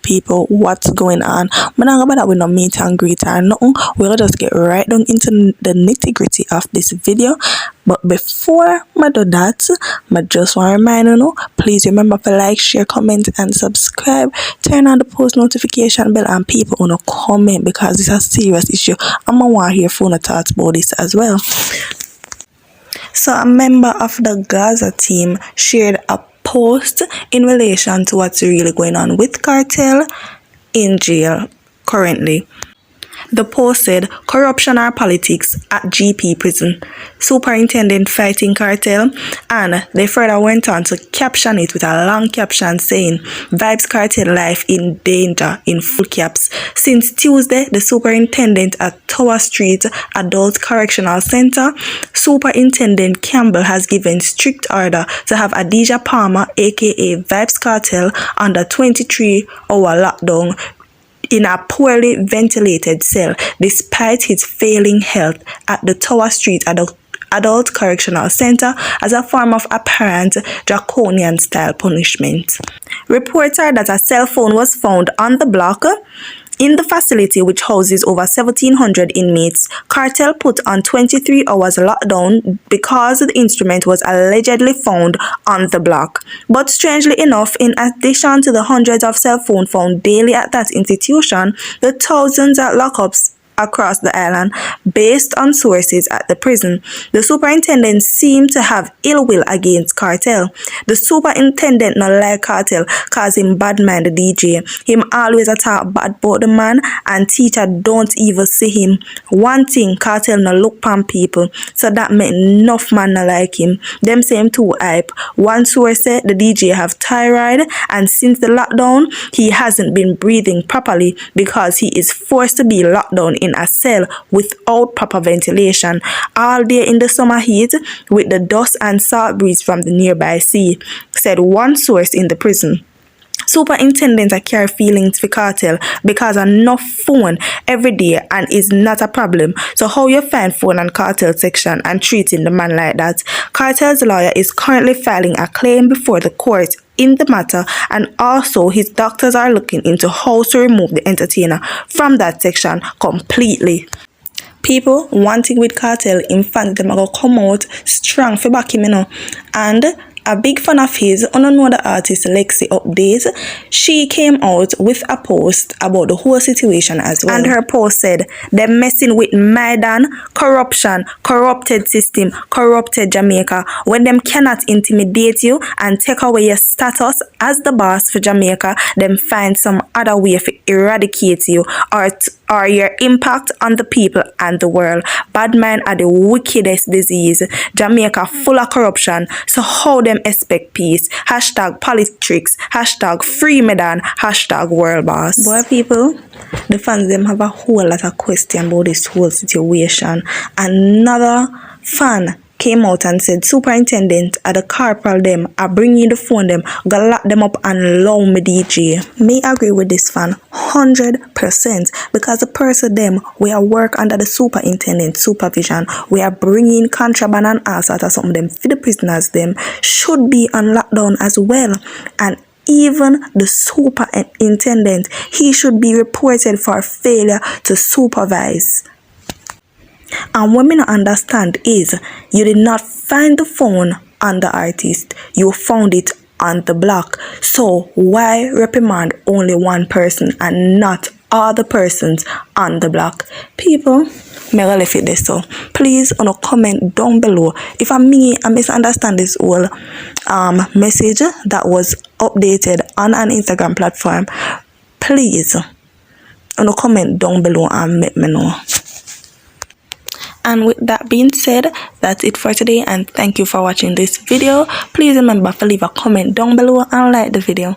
People, what's going on? I'm not about that with no meet and greet or nothing. We'll just get right down into the nitty-gritty of this video. But before I do that, I just want to remind you, please remember to like, share, comment, and subscribe. Turn on the post notification bell, and people want to comment because it's a serious issue. I'm going to want to hear phone thoughts about this as well. So a member of the Gaza team shared a post in relation to what's really going on with KARTEL in jail currently. The post said, corruption or politics at GP prison, superintendent fighting KARTEL, and they further went on to caption it with a long caption saying, vibes KARTEL life in danger in full caps. Since Tuesday, the superintendent at Tower Street Adult Correctional Center, Superintendent Campbell, has given strict order to have Adija Palmer, aka Vibes KARTEL, under 23-hour lockdown in a poorly ventilated cell despite his failing health at the Tower Street Adult Correctional Center as a form of apparent draconian style punishment. Reports are that a cell phone was found on the block in the facility, which houses over 1,700 inmates. KARTEL put on 23 hours lockdown because the instrument was allegedly found on the block. But strangely enough, in addition to the hundreds of cell phones found daily at that institution, the thousands at lockups across the island, based on sources at the prison, the superintendent seemed to have ill will against KARTEL. The superintendent not like KARTEL cause him bad mind the DJ. Him always attack bad about the man, and teacher don't even see him. One thing, KARTEL no look pan people, so that meant enough man not like him. Them say him too hype. One source said the DJ have thyroid, and since the lockdown, he hasn't been breathing properly because he is forced to be locked down in a cell without proper ventilation all day in the summer heat with the dust and salt breeze from the nearby sea, said one source in the prison. Superintendents are carry feelings for KARTEL because enough phone every day and is not a problem. So how you find phone on KARTEL section and treating the man like that? KARTEL's lawyer is currently filing a claim before the court in the matter, and also his doctors are looking into how to remove the entertainer from that section completely. People, one thing with KARTEL, in fact, them are going to come out strong for back him, and a big fan of his, know the artist Lexi Updates, she came out with a post about the whole situation as well. And her post said, they're messing with Maidan, corruption, corrupted system, corrupted Jamaica. When them cannot intimidate you and take away your status as the boss for Jamaica, them find some other way to eradicate you or your impact on the people and the world. Bad mind are the wickedest disease. Jamaica full of corruption, so how them expect peace? Hashtag politics, hashtag free Medan, hashtag world boss. Boy people, the fans them have a whole lot of question about this whole situation. Another fan came out and said, superintendent at the KARTEL them are bringing the phone them, gonna lock them up and allow me DJ. Me agree with this fan 100% because the person them we are work under the superintendent supervision. We are bringing contraband and all sorts of something them for the prisoners them should be on lockdown as well. And even the superintendent, he should be reported for failure to supervise. And what me not understand is, you did not find the phone on the artist, you found it on the block. So why reprimand only one person and not all the persons on the block? People, me really fit this, so please on a comment down below if I misunderstand this whole message that was updated on an Instagram platform. Please on a comment down below and let me know. And with that being said, that's it for today, and thank you for watching this video. Please remember to leave a comment down below and like the video.